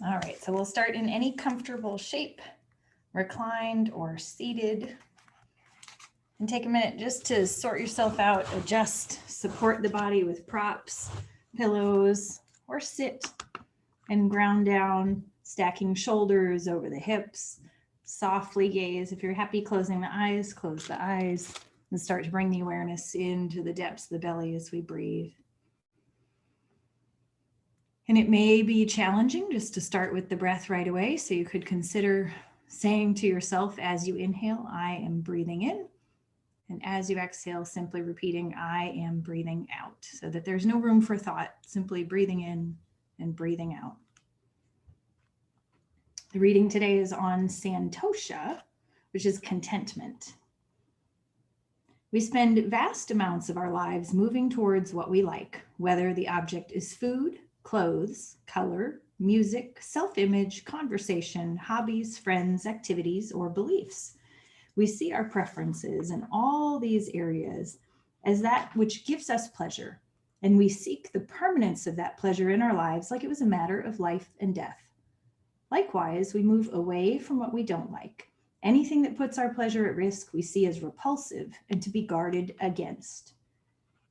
All right, so we'll start in any comfortable shape, reclined or seated. And take a minute just to sort yourself out, adjust, support the body with props, pillows, or sit and ground down, stacking shoulders over the hips. Softly gaze. If you're happy closing the eyes, close the eyes and start to bring the awareness into the depths of the belly as we breathe. And it may be challenging just to start with the breath right away. So you could consider saying to yourself as you inhale, I am breathing in. And as you exhale, simply repeating, I am breathing out, so that there's no room for thought, simply breathing in and breathing out. The reading today is on Santosha, which is contentment. We spend vast amounts of our lives moving towards what we like, whether the object is food, clothes, color, music, self-image, conversation, hobbies, friends, activities, or beliefs. We see our preferences in all these areas as that which gives us pleasure, and we seek the permanence of that pleasure in our lives like it was a matter of life and death. Likewise, we move away from what we don't like. Anything that puts our pleasure at risk we see as repulsive and to be guarded against.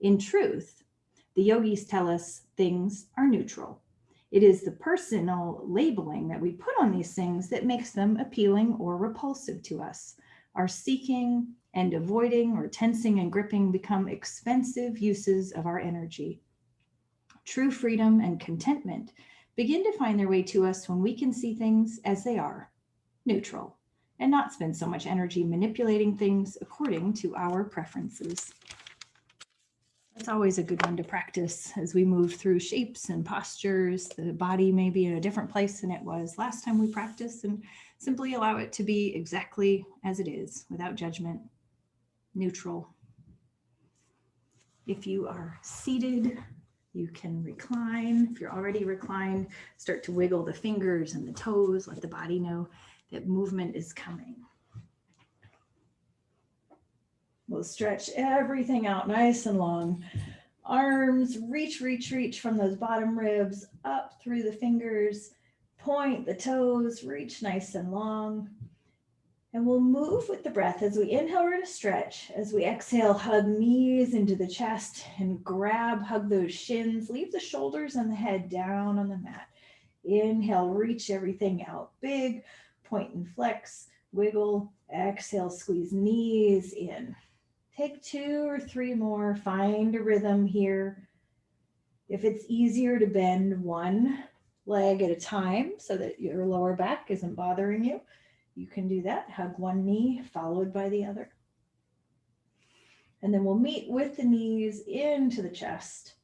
In truth, the yogis tell us things are neutral. It is the personal labeling that we put on these things that makes them appealing or repulsive to us. Our seeking and avoiding or tensing and gripping become expensive uses of our energy. True freedom and contentment begin to find their way to us when we can see things as they are, neutral, and not spend so much energy manipulating things according to our preferences. That's always a good one to practice as we move through shapes and postures. The body may be in a different place than it was last time we practiced, and simply allow it to be exactly as it is, without judgment, neutral. If you are seated, you can recline. If you're already reclined, start to wiggle the fingers and the toes, let the body know that movement is coming. We'll stretch everything out nice and long. Arms, reach from those bottom ribs up through the fingers. Point the toes, reach nice and long. And we'll move with the breath. As we inhale, we're going to stretch. As we exhale, hug knees into the chest and hug those shins. Leave the shoulders and the head down on the mat. Inhale, reach everything out big. Point and flex, wiggle. Exhale, squeeze knees in. Take 2 or 3 more. Find a rhythm here. If it's easier to bend one leg at a time so that your lower back isn't bothering you, you can do that. Hug one knee followed by the other. And then we'll meet with the knees into the chest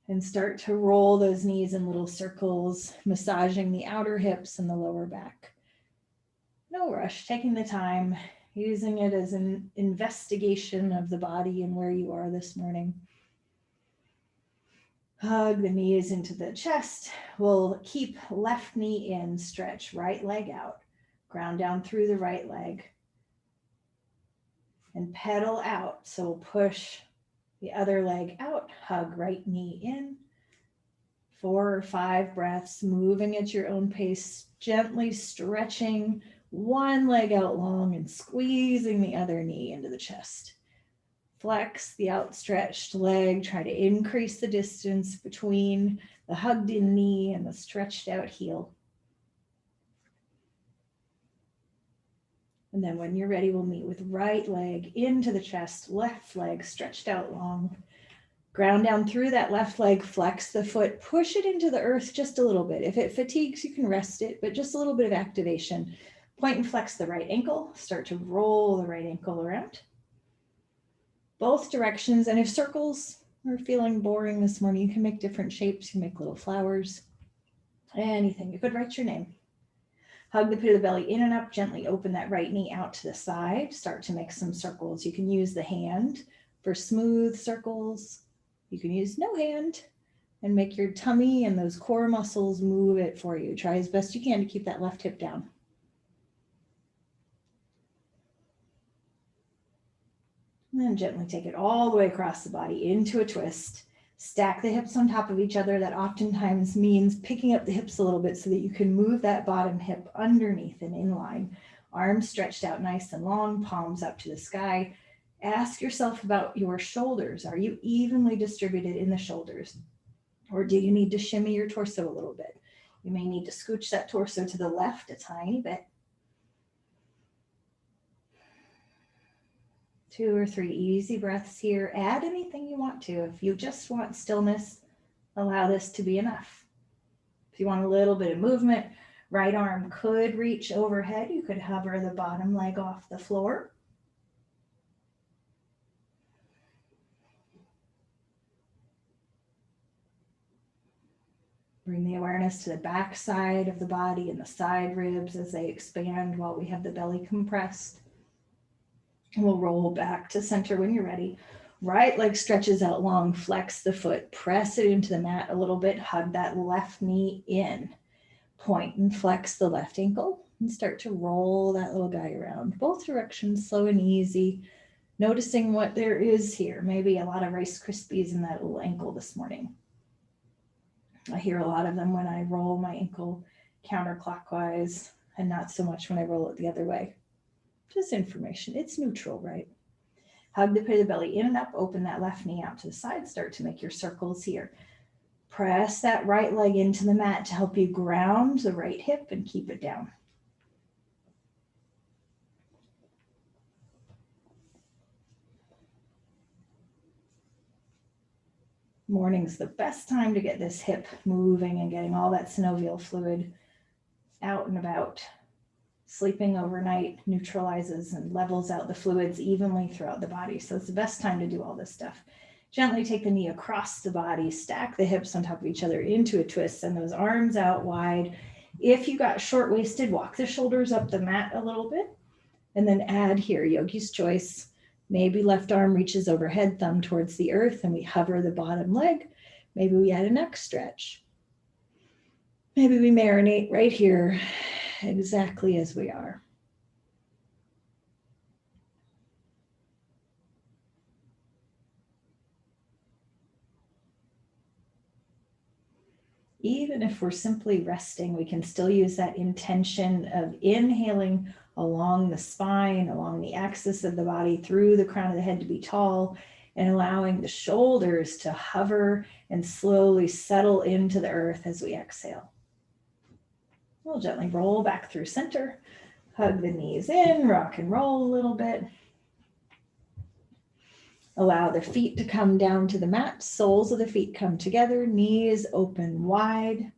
and start to roll those knees in little circles, massaging the outer hips and the lower back. No rush, taking the time, using it as an investigation of the body and where you are this morning. Hug the knees into the chest. We'll keep left knee in, stretch right leg out. Ground down through the right leg and pedal out. So we'll push the other leg out, hug right knee in. 4 or 5 breaths, moving at your own pace, gently stretching one leg out long and squeezing the other knee into the chest. Flex the outstretched leg, try to increase the distance between the hugged in knee and the stretched out heel. And then when you're ready, we'll meet with right leg into the chest, left leg stretched out long. Ground down through that left leg, flex the foot, push it into the earth just a little bit. If it fatigues, you can rest it, but just a little bit of activation. Point and flex the right ankle, start to roll the right ankle around. Both directions, and if circles are feeling boring this morning, you can make different shapes, you can make little flowers, anything. You could write your name. Hug the pit of the belly in and up, gently open that right knee out to the side. Start to make some circles. You can use the hand for smooth circles. You can use no hand and make your tummy and those core muscles move it for you. Try as best you can to keep that left hip down. And then gently take it all the way across the body into a twist. Stack the hips on top of each other. That oftentimes means picking up the hips a little bit so that you can move that bottom hip underneath and in line. Arms stretched out nice and long, palms up to the sky. Ask yourself about your shoulders. Are you evenly distributed in the shoulders? Or do you need to shimmy your torso a little bit? You may need to scooch that torso to the left a tiny bit. 2 or 3 easy breaths here. Add anything you want to. If you just want stillness, allow this to be enough. If you want a little bit of movement, right arm could reach overhead. You could hover the bottom leg off the floor. Bring the awareness to the back side of the body and the side ribs as they expand while we have the belly compressed. And we'll roll back to center when you're ready. Right leg stretches out long, flex the foot, press it into the mat a little bit, hug that left knee in. Point and flex the left ankle and start to roll that little guy around. Both directions, slow and easy. Noticing what there is here. Maybe a lot of Rice Krispies in that little ankle this morning. I hear a lot of them when I roll my ankle counterclockwise and not so much when I roll it the other way. Just information. It's neutral, right? Hug the pit of the belly in and up. Open that left knee out to the side. Start to make your circles here. Press that right leg into the mat to help you ground the right hip and keep it down. Morning's the best time to get this hip moving and getting all that synovial fluid out and about. Sleeping overnight neutralizes and levels out the fluids evenly throughout the body. So it's the best time to do all this stuff. Gently take the knee across the body, stack the hips on top of each other into a twist, send those arms out wide. If you got short-waisted, walk the shoulders up the mat a little bit, and then add here, yogi's choice. Maybe left arm reaches overhead, thumb towards the earth, and we hover the bottom leg. Maybe we add a neck stretch. Maybe we marinate right here, exactly as we are. Even if we're simply resting, we can still use that intention of inhaling along the spine, along the axis of the body, through the crown of the head to be tall, and allowing the shoulders to hover and slowly settle into the earth as we exhale. We'll gently roll back through center, hug the knees in, rock and roll a little bit. Allow the feet to come down to the mat, soles of the feet come together, knees open wide.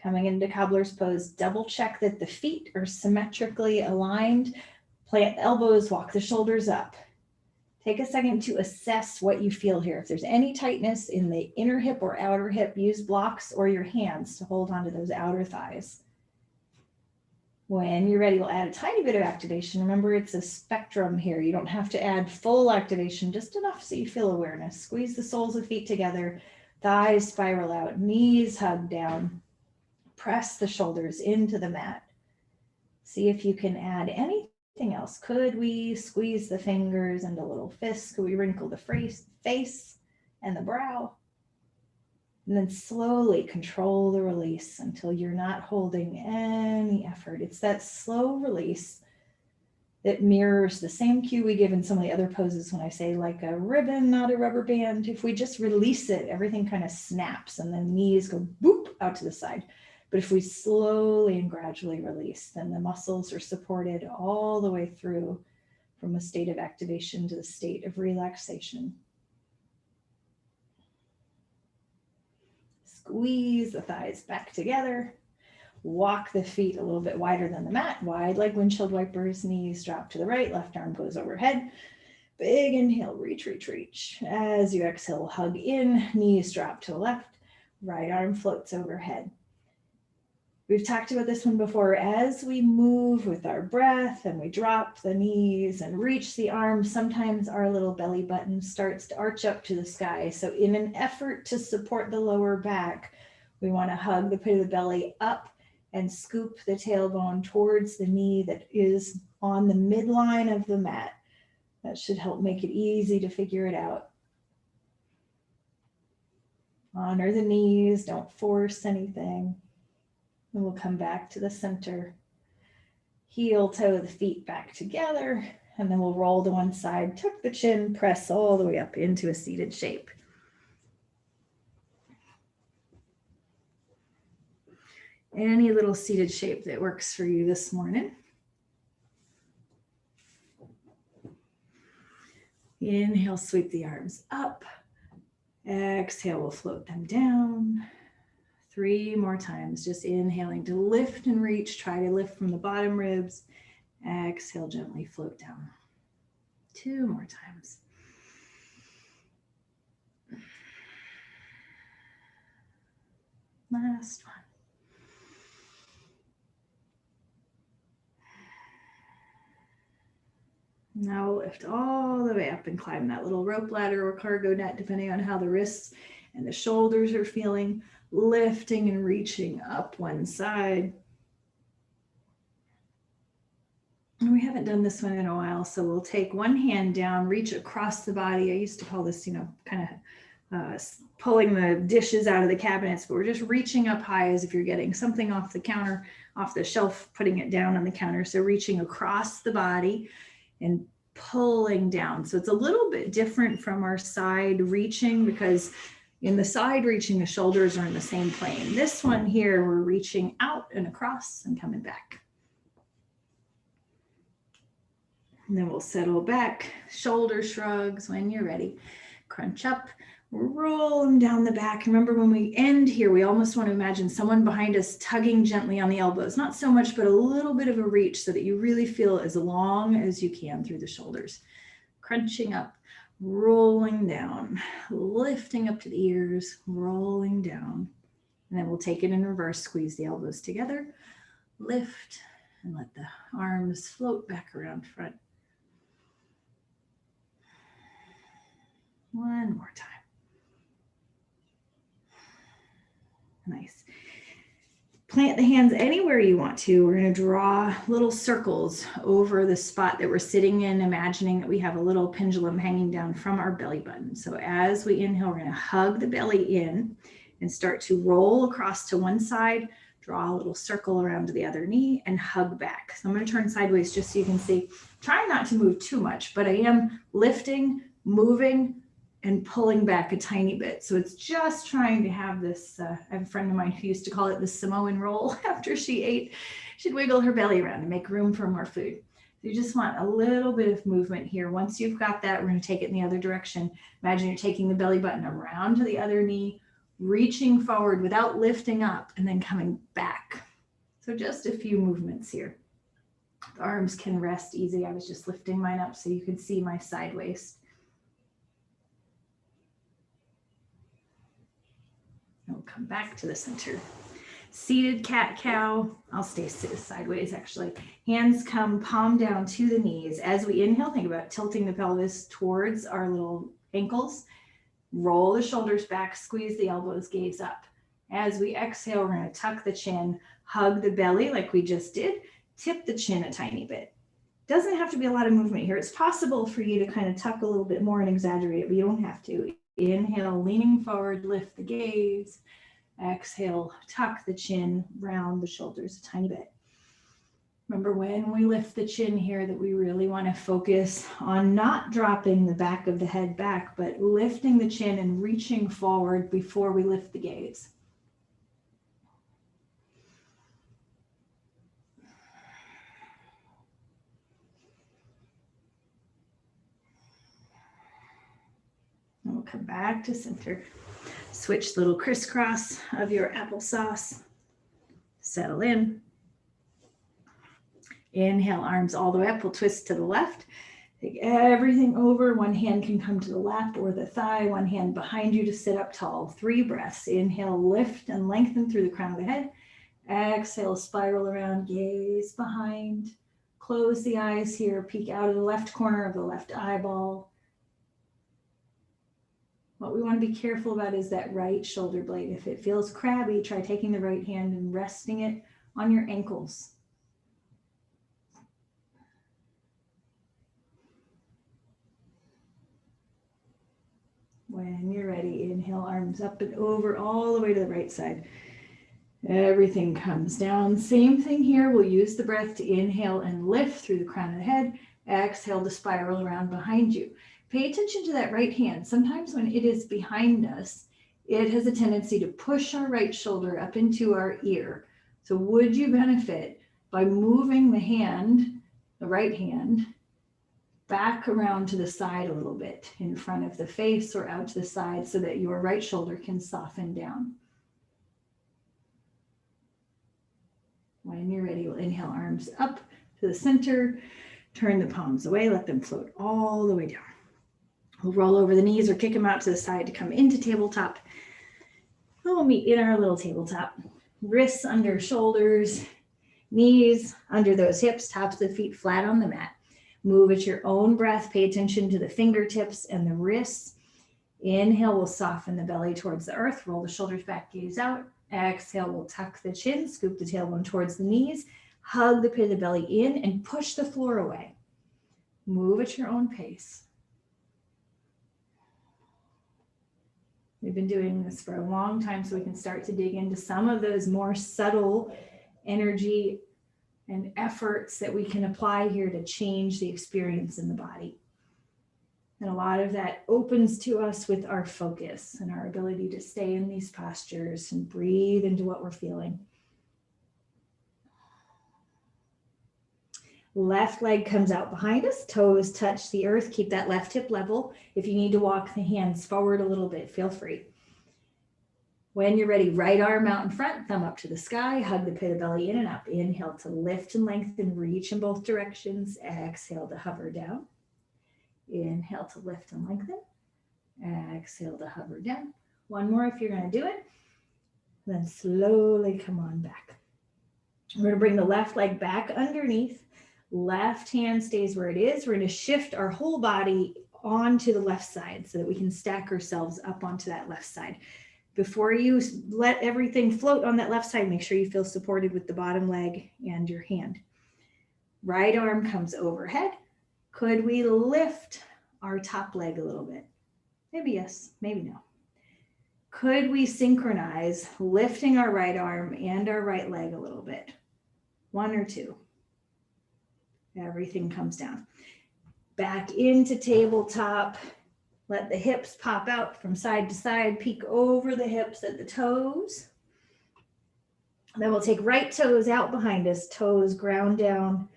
Coming into cobbler's pose, double check that the feet are symmetrically aligned. Plant the elbows, walk the shoulders up. Take a second to assess what you feel here. If there's any tightness in the inner hip or outer hip, use blocks or your hands to hold onto those outer thighs. When you're ready, we'll add a tiny bit of activation. Remember, it's a spectrum here. You don't have to add full activation, just enough so you feel awareness. Squeeze the soles of feet together, thighs spiral out, knees hug down. Press the shoulders into the mat. See if you can add anything else. Could we squeeze the fingers into little fists? Could we wrinkle the face and the brow? And then slowly control the release until you're not holding any effort. It's that slow release that mirrors the same cue we give in some of the other poses when I say like a ribbon, not a rubber band. If we just release it, everything kind of snaps and then knees go boop out to the side. But if we slowly and gradually release, then the muscles are supported all the way through from a state of activation to the state of relaxation. Squeeze the thighs back together. Walk the feet a little bit wider than the mat, wide like windshield wipers, knees drop to the right, left arm goes overhead. Big inhale, reach, reach, reach. As you exhale, hug in, knees drop to the left, right arm floats overhead. We've talked about this one before. As we move with our breath and we drop the knees and reach the arms, sometimes our little belly button starts to arch up to the sky. So in an effort to support the lower back, we want to hug the pit of the belly up and scoop the tailbone towards the knee that is on the midline of the mat. That should help make it easy to figure it out. Honor the knees, don't force anything. And we'll come back to the center. Heel toe the feet back together, and then we'll roll to one side, tuck the chin, press all the way up into a seated shape. Any little seated shape that works for you this morning. Inhale, sweep the arms up. Exhale, we'll float them down. 3 more times, just inhaling to lift and reach. Try to lift from the bottom ribs. Exhale, gently float down. 2 more times. Last one. Now we'll lift all the way up and climb that little rope ladder or cargo net, depending on how the wrists and the shoulders are feeling. Lifting and reaching up one side. And we haven't done this one in a while, so we'll take one hand down, reach across the body. I used to call this, kind of pulling the dishes out of the cabinets, but we're just reaching up high as if you're getting something off the counter, off the shelf, putting it down on the counter. So reaching across the body and pulling down. So it's a little bit different from our side reaching, because in the side reaching, the shoulders are in the same plane. This one here, we're reaching out and across and coming back. And then we'll settle back, shoulder shrugs when you're ready. Crunch up, roll them down the back. Remember, when we end here, we almost want to imagine someone behind us tugging gently on the elbows. Not so much, but a little bit of a reach so that you really feel as long as you can through the shoulders. Crunching up, rolling down, lifting up to the ears, rolling down. And then we'll take it in reverse, squeeze the elbows together, lift, and let the arms float back around front. One more time. Nice. Plant the hands anywhere you want to. We're going to draw little circles over the spot that we're sitting in, imagining that we have a little pendulum hanging down from our belly button. So as we inhale, we're going to hug the belly in and start to roll across to one side, draw a little circle around to the other knee, and hug back. So I'm going to turn sideways just so you can see. Try not to move too much, but I am lifting, moving, and pulling back a tiny bit. So it's just trying to have this, I have a friend of mine who used to call it the Samoan roll. After she ate, she'd wiggle her belly around and make room for more food. So you just want a little bit of movement here. Once you've got that, we're going to take it in the other direction. Imagine you're taking the belly button around to the other knee, reaching forward without lifting up, and then coming back. So just a few movements here. The arms can rest easy. I was just lifting mine up so you could see my side waist. We'll come back to the center. Seated cat-cow. I'll stay sideways, actually. Hands come palm down to the knees. As we inhale, think about tilting the pelvis towards our little ankles. Roll the shoulders back, squeeze the elbows, gaze up. As we exhale, we're going to tuck the chin, hug the belly like we just did, tip the chin a tiny bit. Doesn't have to be a lot of movement here. It's possible for you to kind of tuck a little bit more and exaggerate it, but you don't have to. Inhale, leaning forward, lift the gaze. Exhale, tuck the chin, round the shoulders a tiny bit. Remember, when we lift the chin here, that we really want to focus on not dropping the back of the head back, but lifting the chin and reaching forward before we lift the gaze. And we'll come back to center. Switch the little crisscross of your applesauce. Settle in. Inhale, arms all the way up. We'll twist to the left. Take everything over. One hand can come to the lap or the thigh. One hand behind you to sit up tall. 3 breaths. Inhale, lift and lengthen through the crown of the head. Exhale, spiral around, gaze behind. Close the eyes here. Peek out of the left corner of the left eyeball. What we want to be careful about is that right shoulder blade. If it feels crabby, try taking the right hand and resting it on your ankles. When you're ready, ready, inhale, arms up and over all the way to the right side. Everything comes down. Same thing here. We'll use the breath to inhale and lift through the crown of the head. Exhale to spiral around behind you. Pay attention to that right hand. Sometimes when it is behind us, it has a tendency to push our right shoulder up into our ear. So would you benefit by moving the hand, the right hand, back around to the side a little bit in front of the face or out to the side so that your right shoulder can soften down? When you're ready, we'll inhale, arms up to the center, turn the palms away, let them float all the way down. We'll roll over the knees or kick them out to the side to come into tabletop. We'll meet in our little tabletop. Wrists under shoulders, knees under those hips, tops of the feet flat on the mat. Move at your own breath. Pay attention to the fingertips and the wrists. Inhale, we'll soften the belly towards the earth. Roll the shoulders back, gaze out. Exhale, we'll tuck the chin, scoop the tailbone towards the knees. Hug the pit of the belly in and push the floor away. Move at your own pace. We've been doing this for a long time, so we can start to dig into some of those more subtle energy and efforts that we can apply here to change the experience in the body. And a lot of that opens to us with our focus and our ability to stay in these postures and breathe into what we're feeling. Left leg comes out behind us, toes touch the earth, keep that left hip level. If you need to walk the hands forward a little bit, feel free. When you're ready, right arm out in front, thumb up to the sky, hug the pit of belly in and up. Inhale to lift and lengthen, reach in both directions. Exhale to hover down. Inhale to lift and lengthen. Exhale to hover down. One more if you're going to do it. Then slowly come on back. We're going to bring the left leg back underneath. Left hand stays where it is. We're going to shift our whole body onto the left side so that we can stack ourselves up onto that left side. Before you let everything float on that left side, make sure you feel supported with the bottom leg and your hand. Right arm comes overhead. Could we lift our top leg a little bit? Maybe yes, maybe no. Could we synchronize lifting our right arm and our right leg a little bit? One or two. Everything comes down. Back into tabletop. Let the hips pop out from side to side. Peek over the hips at the toes. Then we'll take right toes out behind us. Toes ground down.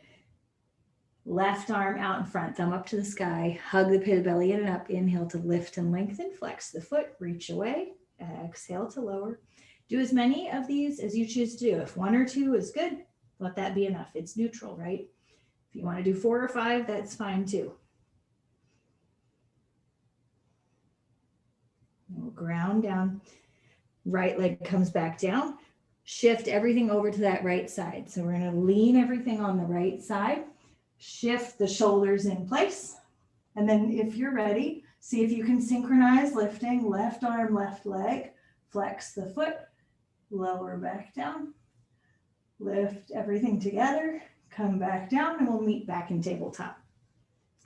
Left arm out in front, thumb up to the sky. Hug the pit of the belly in and up. Inhale to lift and lengthen. Flex the foot, reach away. Exhale to lower. Do as many of these as you choose to do. If one or two is good, let that be enough. It's neutral, right? If you want to do 4 or 5, that's fine too. We'll ground down. Right leg comes back down. Shift everything over to that right side. So we're going to lean everything on the right side. Shift the shoulders in place. And then if you're ready, see if you can synchronize lifting left arm, left leg. Flex the foot. Lower back down. Lift everything together. Come back down and we'll meet back in tabletop.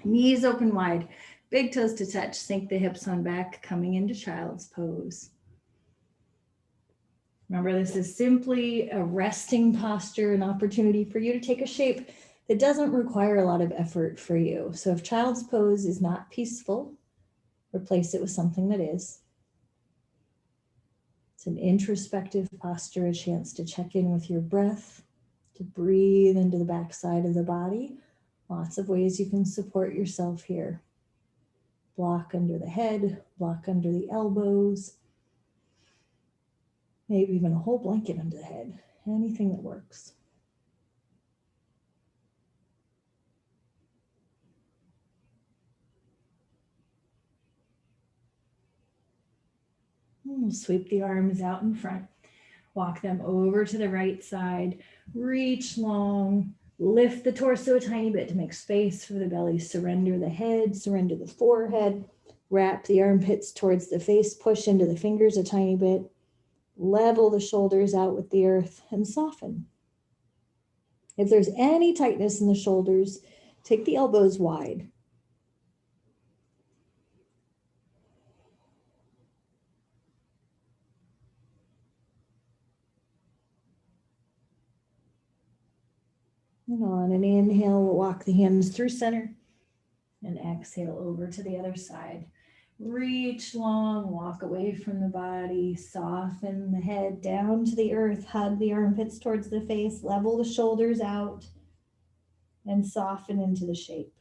Knees open wide. Big toes to touch, sink the hips on back, coming into child's pose. Remember, this is simply a resting posture, an opportunity for you to take a shape that doesn't require a lot of effort for you. So if child's pose is not peaceful, replace it with something that is. It's an introspective posture, a chance to check in with your breath, to breathe into the backside of the body. Lots of ways you can support yourself here. Block under the head, block under the elbows, maybe even a whole blanket under the head, anything that works. We'll sweep the arms out in front, walk them over to the right side, reach long, lift the torso a tiny bit to make space for the belly. Surrender the head, surrender the forehead. Wrap the armpits towards the face. Push into the fingers a tiny bit. Level the shoulders out with the earth and soften. If there's any tightness in the shoulders, take the elbows wide. And on an inhale, we'll walk the hands through center and exhale over to the other side. Reach long, walk away from the body, soften the head down to the earth, hug the armpits towards the face, level the shoulders out, and soften into the shape.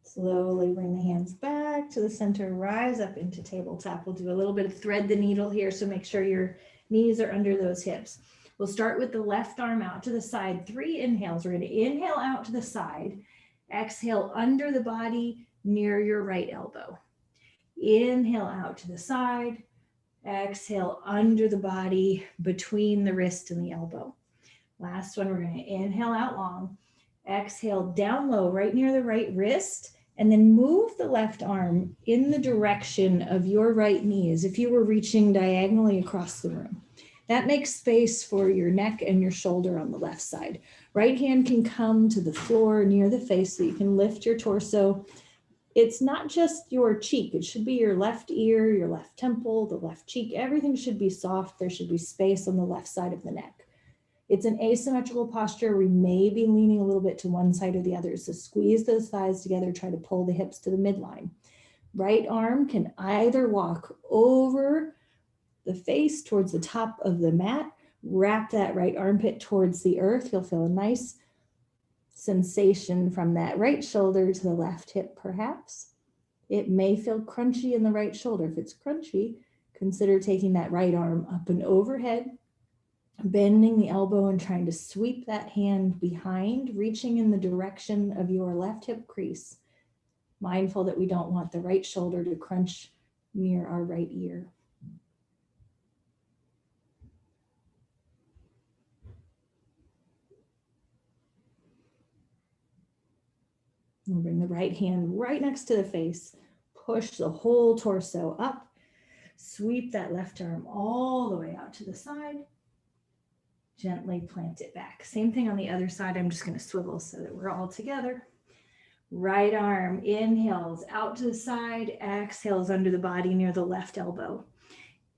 Slowly bring the hands back to the center, rise up into tabletop. We'll do a little bit of thread the needle here, so make sure your knees are under those hips. We'll start with the left arm out to the side. 3 inhales. We're going to inhale out to the side. Exhale under the body near your right elbow. Inhale out to the side. Exhale under the body between the wrist and the elbow. Last one, we're going to inhale out long. Exhale down low right near the right wrist. And then move the left arm in the direction of your right knee as if you were reaching diagonally across the room. That makes space for your neck and your shoulder on the left side. Right hand can come to the floor near the face so you can lift your torso. It's not just your cheek. It should be your left ear, your left temple, the left cheek. Everything should be soft. There should be space on the left side of the neck. It's an asymmetrical posture. We may be leaning a little bit to one side or the other. So squeeze those thighs together. Try to pull the hips to the midline. Right arm can either walk over the face towards the top of the mat. Wrap that right armpit towards the earth. You'll feel a nice sensation from that right shoulder to the left hip, perhaps. It may feel crunchy in the right shoulder. If it's crunchy, consider taking that right arm up and overhead, bending the elbow and trying to sweep that hand behind, reaching in the direction of your left hip crease. Mindful that we don't want the right shoulder to crunch near our right ear. We'll bring the right hand right next to the face. Push the whole torso up. Sweep that left arm all the way out to the side. Gently plant it back. Same thing on the other side. I'm just going to swivel so that we're all together. Right arm inhales out to the side. Exhales under the body near the left elbow.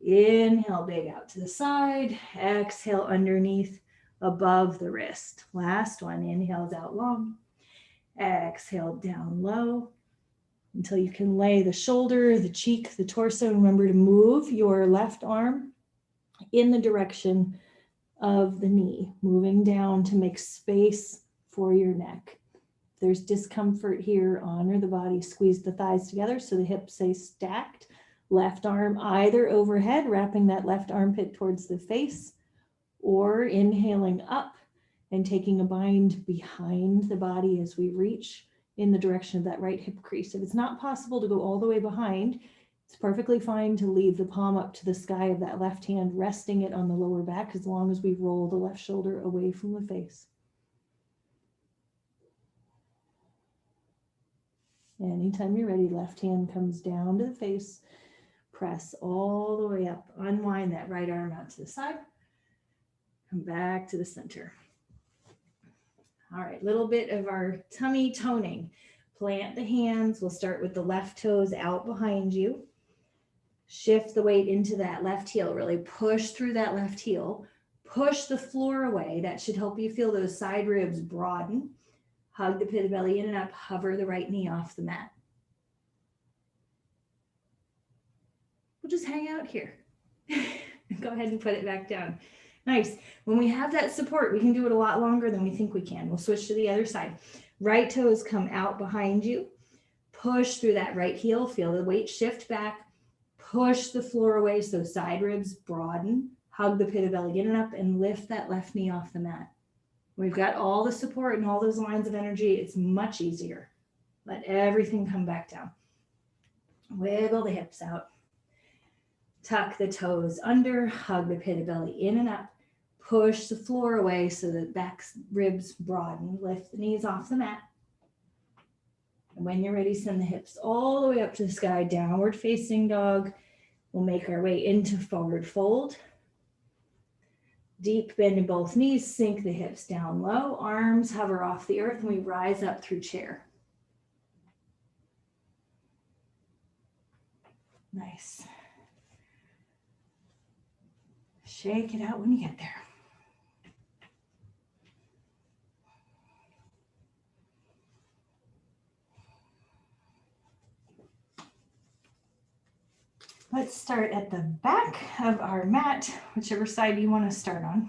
Inhale big out to the side. Exhale underneath above the wrist. Last one. Inhales out long. Exhale down low until you can lay the shoulder, the cheek, the torso. Remember to move your left arm in the direction of the knee, moving down to make space for your neck. If there's discomfort here, honor the body, squeeze the thighs together so the hips stay stacked. Left arm either overhead, wrapping that left armpit towards the face, or inhaling up and taking a bind behind the body as we reach in the direction of that right hip crease. If it's not possible to go all the way behind, it's perfectly fine to leave the palm up to the sky of that left hand, resting it on the lower back as long as we roll the left shoulder away from the face. Anytime you're ready, left hand comes down to the face, press all the way up, unwind that right arm out to the side, come back to the center. All right, little bit of our tummy toning. Plant the hands. We'll start with the left toes out behind you. Shift the weight into that left heel. Really push through that left heel. Push the floor away. That should help you feel those side ribs broaden. Hug the pit of belly in and up. Hover the right knee off the mat. We'll just hang out here. Go ahead and put it back down. Nice. When we have that support, we can do it a lot longer than we think we can. We'll switch to the other side. Right toes come out behind you. Push through that right heel. Feel the weight shift back. Push the floor away so side ribs broaden. Hug the pit of belly in and up and lift that left knee off the mat. We've got all the support and all those lines of energy. It's much easier. Let everything come back down. Wiggle the hips out. Tuck the toes under. Hug the pit of belly in and up. Push the floor away so the back ribs broaden. Lift the knees off the mat. And when you're ready, send the hips all the way up to the sky. Downward facing dog. We'll make our way into forward fold. Deep bend in both knees. Sink the hips down low. Arms hover off the earth and we rise up through chair. Nice. Shake it out when you get there. Let's start at the back of our mat, whichever side you want to start on.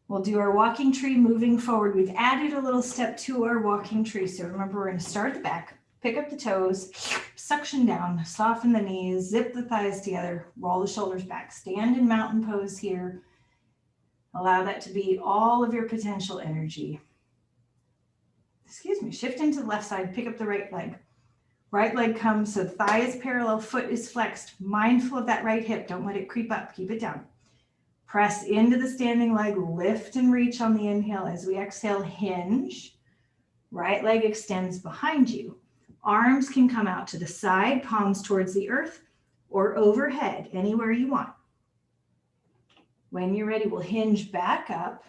We'll do our walking tree moving forward. We've added a little step to our walking tree. So remember, we're going to start at the back, pick up the toes, suction down, soften the knees, zip the thighs together, roll the shoulders back. Stand in mountain pose here. Allow that to be all of your potential energy. Excuse me, shift into the left side, pick up the right leg. Right leg comes, so thigh is parallel, foot is flexed. Mindful of that right hip, don't let it creep up, keep it down. Press into the standing leg, lift and reach on the inhale. As we exhale, hinge. Right leg extends behind you. Arms can come out to the side, palms towards the earth or overhead, anywhere you want. When you're ready, we'll hinge back up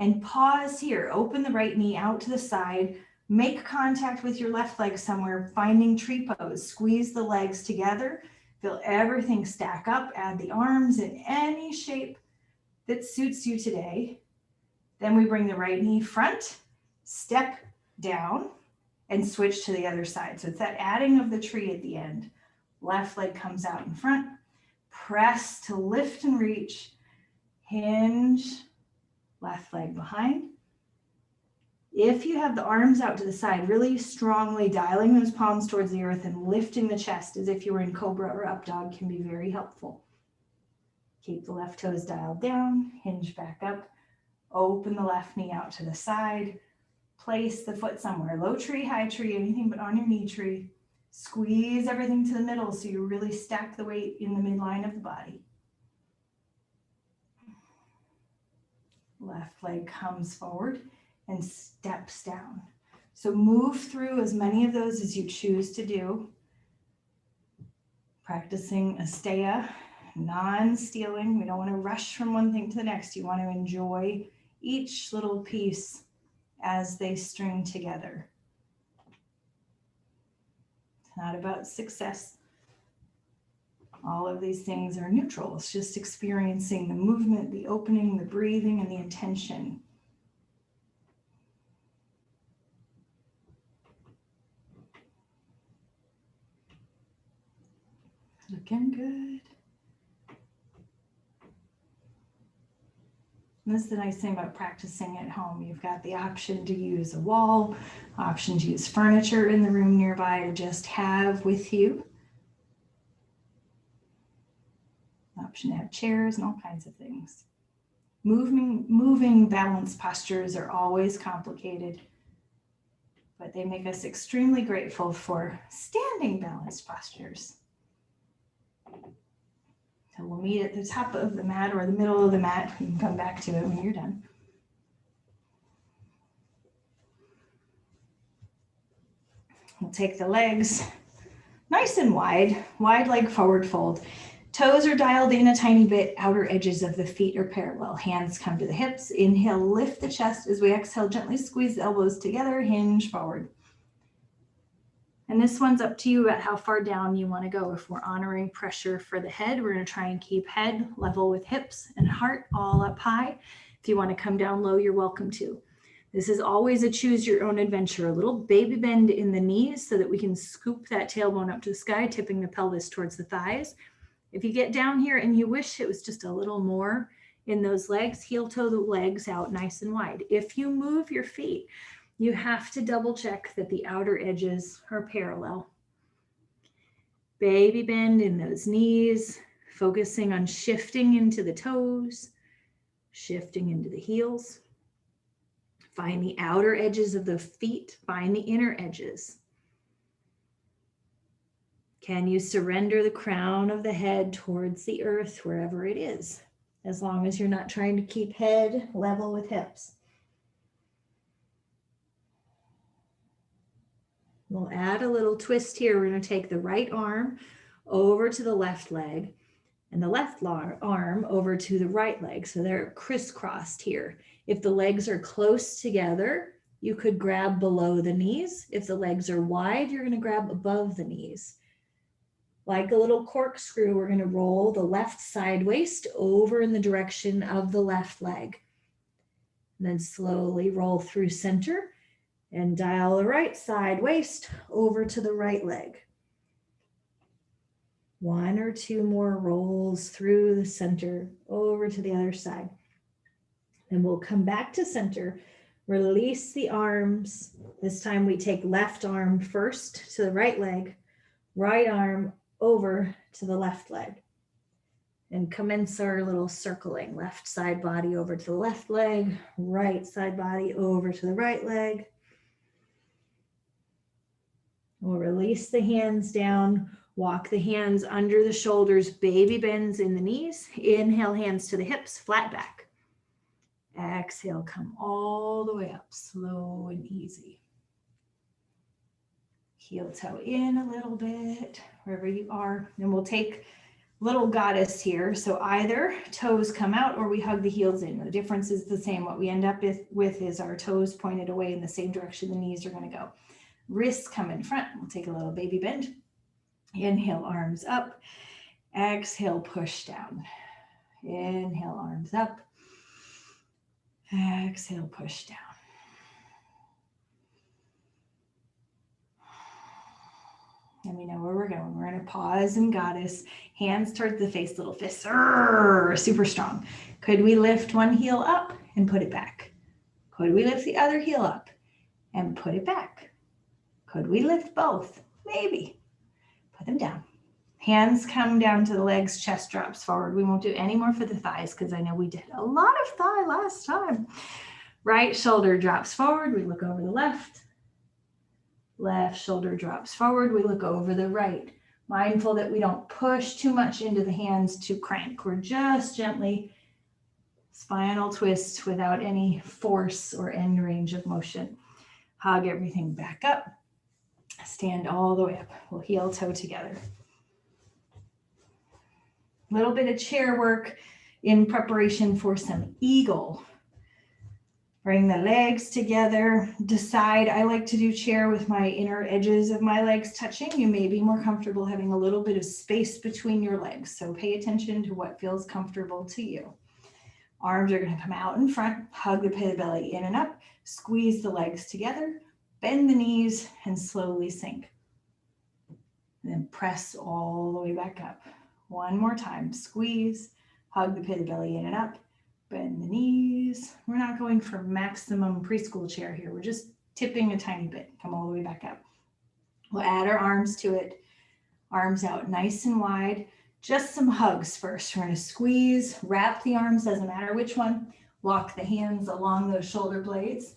and pause here. Open the right knee out to the side. Make contact with your left leg somewhere, finding tree pose. Squeeze the legs together. Feel everything stack up. Add the arms in any shape that suits you today. Then we bring the right knee front, step down, and switch to the other side. So it's that adding of the tree at the end. Left leg comes out in front. Press to lift and reach. Hinge, left leg behind. If you have the arms out to the side, really strongly dialing those palms towards the earth and lifting the chest as if you were in cobra or up dog can be very helpful. Keep the left toes dialed down, hinge back up, open the left knee out to the side, place the foot somewhere, low tree, high tree, anything but on your knee tree. Squeeze everything to the middle so you really stack the weight in the midline of the body. Left leg comes forward and steps down. So move through as many of those as you choose to do. Practicing asteya, non-stealing. We don't want to rush from one thing to the next. You want to enjoy each little piece as they string together. It's not about success. All of these things are neutral. It's just experiencing the movement, the opening, the breathing, and the intention. Looking good. And this is the nice thing about practicing at home. You've got the option to use a wall, option to use furniture in the room nearby to just have with you. Option to have chairs and all kinds of things. Moving balanced postures are always complicated, but they make us extremely grateful for standing balanced postures. So we'll meet at the top of the mat or the middle of the mat. You can come back to it when you're done. We'll take the legs nice and wide leg forward fold. Toes are dialed in a tiny bit, outer edges of the feet are parallel. Hands come to the hips. Inhale, lift the chest. As we exhale, gently squeeze the elbows together, hinge forward. And this one's up to you about how far down you want to go. If we're honoring pressure for the head, we're going to try and keep head level with hips and heart all up high. If you want to come down low, you're welcome to. This is always a choose your own adventure. A little baby bend in the knees so that we can scoop that tailbone up to the sky, tipping the pelvis towards the thighs. If you get down here and you wish it was just a little more in those legs, heel toe the legs out nice and wide. If you move your feet, you have to double check that the outer edges are parallel. Baby bend in those knees, focusing on shifting into the toes, shifting into the heels. Find the outer edges of the feet, find the inner edges. Can you surrender the crown of the head towards the earth, wherever it is, as long as you're not trying to keep head level with hips? We'll add a little twist here. We're going to take the right arm over to the left leg and the left arm over to the right leg. So they're crisscrossed here. If the legs are close together, you could grab below the knees. If the legs are wide, you're going to grab above the knees. Like a little corkscrew, we're going to roll the left side waist over in the direction of the left leg. And then slowly roll through center and dial the right side waist over to the right leg. One or two more rolls through the center over to the other side. Then we'll come back to center, release the arms. This time we take left arm first to the right leg, right arm over to the left leg. And commence our little circling. Left side body over to the left leg, right side body over to the right leg. We'll release the hands down, walk the hands under the shoulders, baby bends in the knees. Inhale, hands to the hips, flat back. Exhale, come all the way up, slow and easy. Heel toe in a little bit, wherever you are. And we'll take little goddess here. So either toes come out or we hug the heels in. The difference is the same. What we end up with is our toes pointed away in the same direction the knees are going to go. Wrists come in front. We'll take a little baby bend. Inhale, arms up. Exhale, push down. Inhale, arms up. Exhale, push down. And we know where we're going. We're going to pause in goddess. Hands towards the face, little fists. Super strong. Could we lift one heel up and put it back? Could we lift the other heel up and put it back? Could we lift both? Maybe. Put them down. Hands come down to the legs, chest drops forward. We won't do any more for the thighs because I know we did a lot of thigh last time. Right shoulder drops forward. We look over the left. Left shoulder drops forward. We look over the right. Mindful that we don't push too much into the hands to crank. We're just gently spinal twist without any force or end range of motion. Hug everything back up. Stand all the way up. We'll heel toe together. A little bit of chair work in preparation for some eagle. Bring the legs together. Decide, I like to do chair with my inner edges of my legs touching. You may be more comfortable having a little bit of space between your legs. So pay attention to what feels comfortable to you. Arms are going to come out in front. Hug the pit of the belly in and up. Squeeze the legs together. Bend the knees and slowly sink. And then press all the way back up. One more time. Squeeze. Hug the pit of the belly in and up. Bend the knees. We're not going for maximum preschool chair here. We're just tipping a tiny bit. Come all the way back up. We'll add our arms to it. Arms out nice and wide. Just some hugs first. We're going to squeeze, wrap the arms, doesn't matter which one. Walk the hands along those shoulder blades.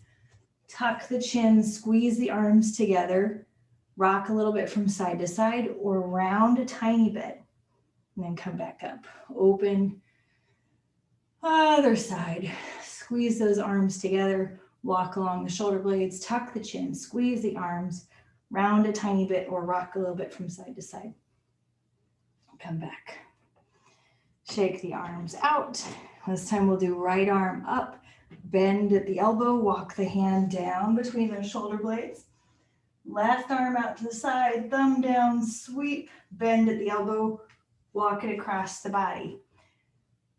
Tuck the chin, squeeze the arms together. Rock a little bit from side to side or round a tiny bit. And then come back up. Open. Other side. Squeeze those arms together. Walk along the shoulder blades. Tuck the chin. Squeeze the arms. Round a tiny bit or rock a little bit from side to side. Come back. Shake the arms out. This time we'll do right arm up. Bend at the elbow. Walk the hand down between those shoulder blades. Left arm out to the side. Thumb down. Sweep. Bend at the elbow. Walk it across the body.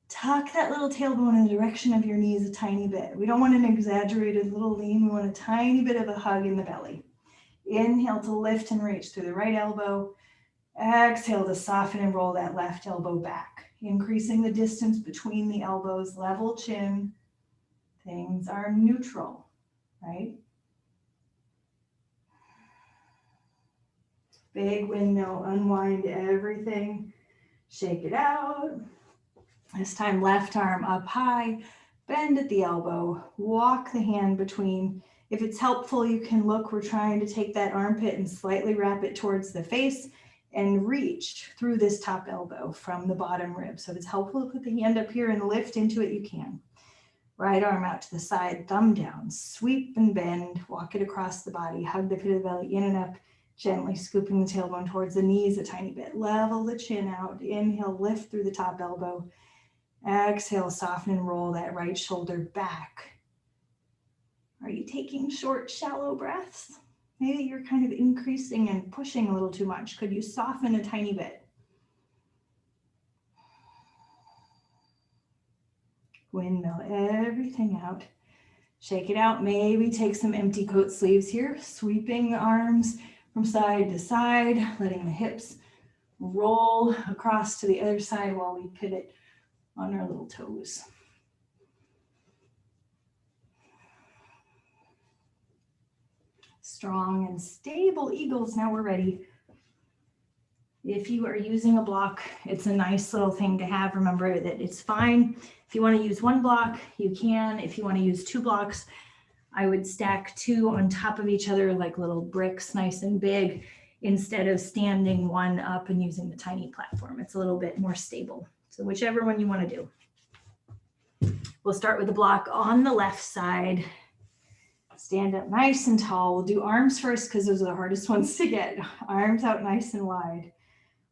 Tuck that little tailbone in the direction of your knees a tiny bit. We don't want an exaggerated little lean. We want a tiny bit of a hug in the belly. Inhale to lift and reach through the right elbow. Exhale to soften and roll that left elbow back. Increasing the distance between the elbows, level chin. Things are neutral, right? Big window, unwind everything. Shake it out. This time, left arm up high, bend at the elbow, walk the hand between. If it's helpful, you can look, we're trying to take that armpit and slightly wrap it towards the face and reach through this top elbow from the bottom rib. So if it's helpful to put the hand up here and lift into it, you can. Right arm out to the side, thumb down, sweep and bend, walk it across the body, hug the pit of the belly in and up, gently scooping the tailbone towards the knees a tiny bit. Level the chin out, inhale, lift through the top elbow. Exhale, soften and roll that right shoulder back. Are you taking short, shallow breaths? Maybe you're kind of increasing and pushing a little too much. Could you soften a tiny bit? Windmill everything out. Shake it out. Maybe take some empty coat sleeves here, sweeping the arms from side to side, letting the hips roll across to the other side while we pivot on our little toes. Strong and stable eagles. Now we're ready. If you are using a block, it's a nice little thing to have. Remember that it's fine. If you want to use one block, you can. If you want to use two blocks, I would stack two on top of each other like little bricks, nice and big, instead of standing one up and using the tiny platform. It's a little bit more stable. So whichever one you want to do. We'll start with the block on the left side. Stand up nice and tall. We'll do arms first because those are the hardest ones to get. Arms out nice and wide.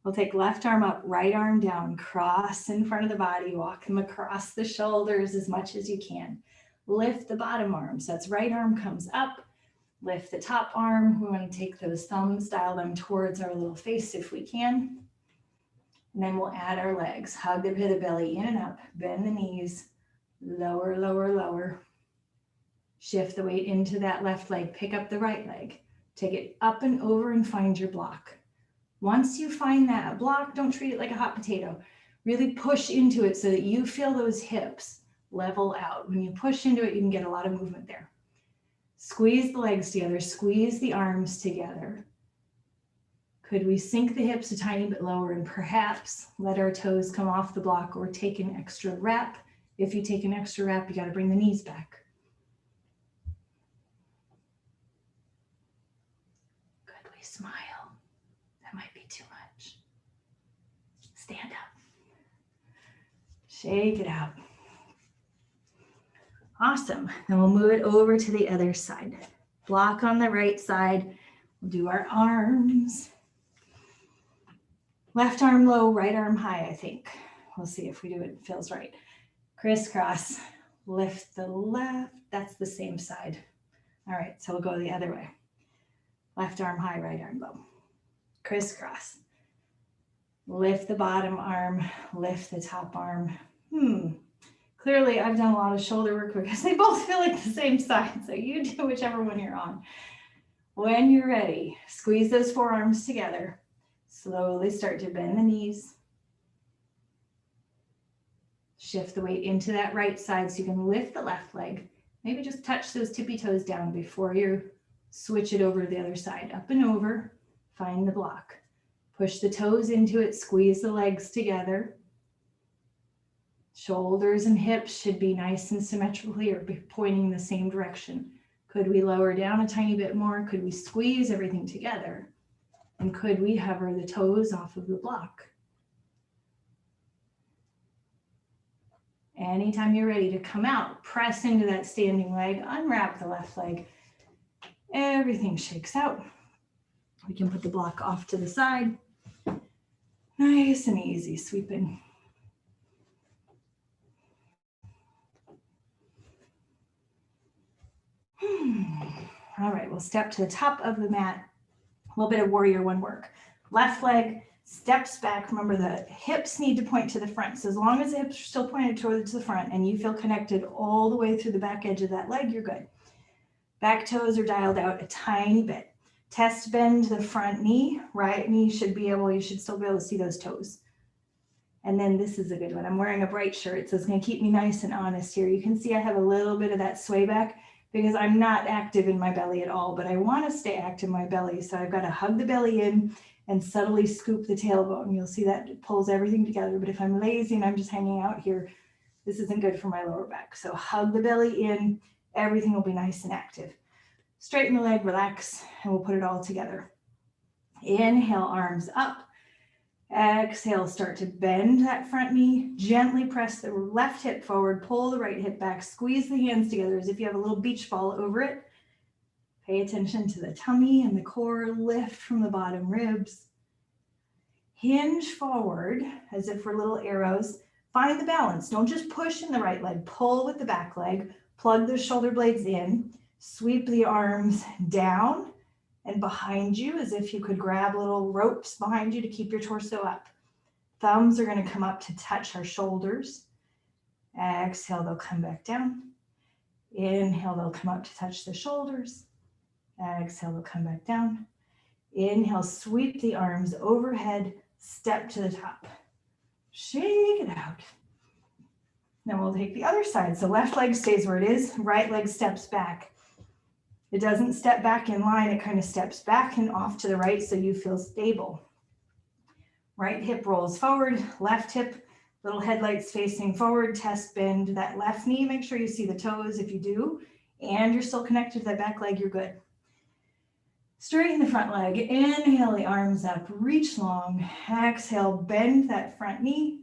We'll take left arm up, right arm down, cross in front of the body, walk them across the shoulders as much as you can. Lift the bottom arm. So that's right arm comes up, lift the top arm. We want to take those thumbs, dial them towards our little face if we can. And then we'll add our legs. Hug the pit of the belly in and up, bend the knees, lower, lower, lower. Shift the weight into that left leg, pick up the right leg. Take it up and over and find your block. Once you find that block, don't treat it like a hot potato. Really push into it so that you feel those hips level out. When you push into it, you can get a lot of movement there. Squeeze the legs together, squeeze the arms together. Could we sink the hips a tiny bit lower and perhaps let our toes come off the block or take an extra rep? If you take an extra rep, you got to bring the knees back. Could we smile? That might be too much. Stand up. Shake it out. Awesome. Then we'll move it over to the other side. Block on the right side. We'll do our arms. Left arm low, right arm high, I think. We'll see if we do it. It feels right. Crisscross. Lift the left. That's the same side. All right, so we'll go the other way. Left arm high, right arm low. Crisscross. Lift the bottom arm, lift the top arm. Clearly I've done a lot of shoulder work because they both feel like the same side. So you do whichever one you're on. When you're ready, squeeze those forearms together. Slowly start to bend the knees. Shift the weight into that right side so you can lift the left leg. Maybe just touch those tippy toes down before you switch it over to the other side. Up and over, find the block. Push the toes into it, squeeze the legs together. Shoulders and hips should be nice and symmetrically or pointing the same direction. Could we lower down a tiny bit more? Could we squeeze everything together? And could we hover the toes off of the block? Anytime you're ready to come out, press into that standing leg, unwrap the left leg. Everything shakes out. We can put the block off to the side. Nice and easy, sweeping. All right, we'll step to the top of the mat. A little bit of warrior one work. Left leg steps back. Remember, the hips need to point to the front. So as long as the hips are still pointed towards the front and you feel connected all the way through the back edge of that leg, you're good. Back toes are dialed out a tiny bit. Test bend the front knee. Right knee should be able, you should still be able to see those toes. And then this is a good one. I'm wearing a bright shirt, so it's going to keep me nice and honest here. You can see I have a little bit of that sway back because I'm not active in my belly at all, but I want to stay active in my belly. So I've got to hug the belly in and subtly scoop the tailbone. You'll see that it pulls everything together. But if I'm lazy and I'm just hanging out here, this isn't good for my lower back. So hug the belly in, everything will be nice and active. Straighten the leg, relax, and we'll put it all together. Inhale, arms up. Exhale, start to bend that front knee. Gently press the left hip forward, pull the right hip back, squeeze the hands together as if you have a little beach ball over it. Pay attention to the tummy and the core, lift from the bottom ribs. Hinge forward as if we're little arrows. Find the balance. Don't just push in the right leg, pull with the back leg, plug the shoulder blades in, sweep the arms down and behind you as if you could grab little ropes behind you to keep your torso up. Thumbs are going to come up to touch our shoulders. Exhale, they'll come back down. Inhale, they'll come up to touch the shoulders. Exhale, they'll come back down. Inhale, sweep the arms overhead, step to the top. Shake it out. Then we'll take the other side. So left leg stays where it is, right leg steps back. It doesn't step back in line, it kind of steps back and off to the right so you feel stable. Right hip rolls forward, left hip, little headlights facing forward, test bend that left knee. Make sure you see the toes if you do, and you're still connected to that back leg, you're good. Straighten the front leg, inhale the arms up, reach long, exhale, bend that front knee.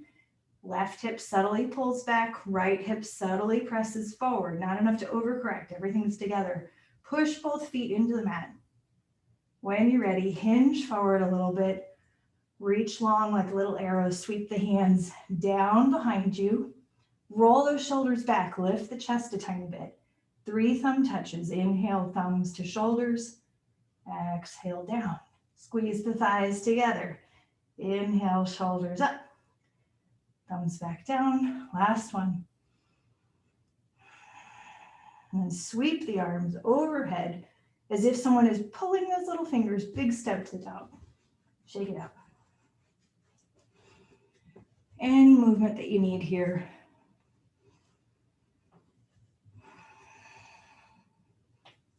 Left hip subtly pulls back, right hip subtly presses forward. Not enough to overcorrect, everything's together. Push both feet into the mat. When you're ready, hinge forward a little bit. Reach long like little arrows, sweep the hands down behind you. Roll those shoulders back, lift the chest a tiny bit. 3 thumb touches, inhale, thumbs to shoulders. Exhale down, squeeze the thighs together. Inhale, shoulders up. Thumbs back down, last one. And then sweep the arms overhead as if someone is pulling those little fingers, big step to the top. Shake it up. Any movement that you need here.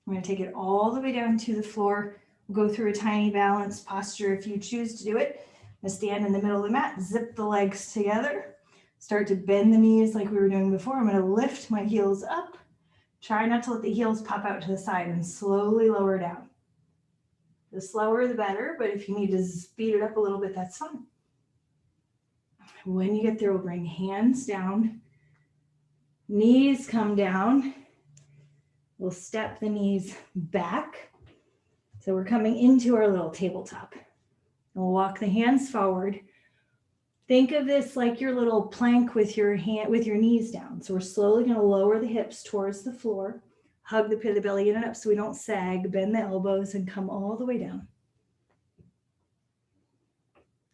I'm going to take it all the way down to the floor. We'll go through a tiny balanced posture if you choose to do it. I'm going to stand in the middle of the mat, zip the legs together. Start to bend the knees like we were doing before. I'm going to lift my heels up. Try not to let the heels pop out to the side and slowly lower down. The slower the better, but if you need to speed it up a little bit, that's fine. When you get there, we'll bring hands down. Knees come down. We'll step the knees back. So we're coming into our little tabletop. And we'll walk the hands forward. Think of this like your little plank with your knees down. So we're slowly going to lower the hips towards the floor. Hug the pit of the belly in and up so we don't sag. Bend the elbows and come all the way down.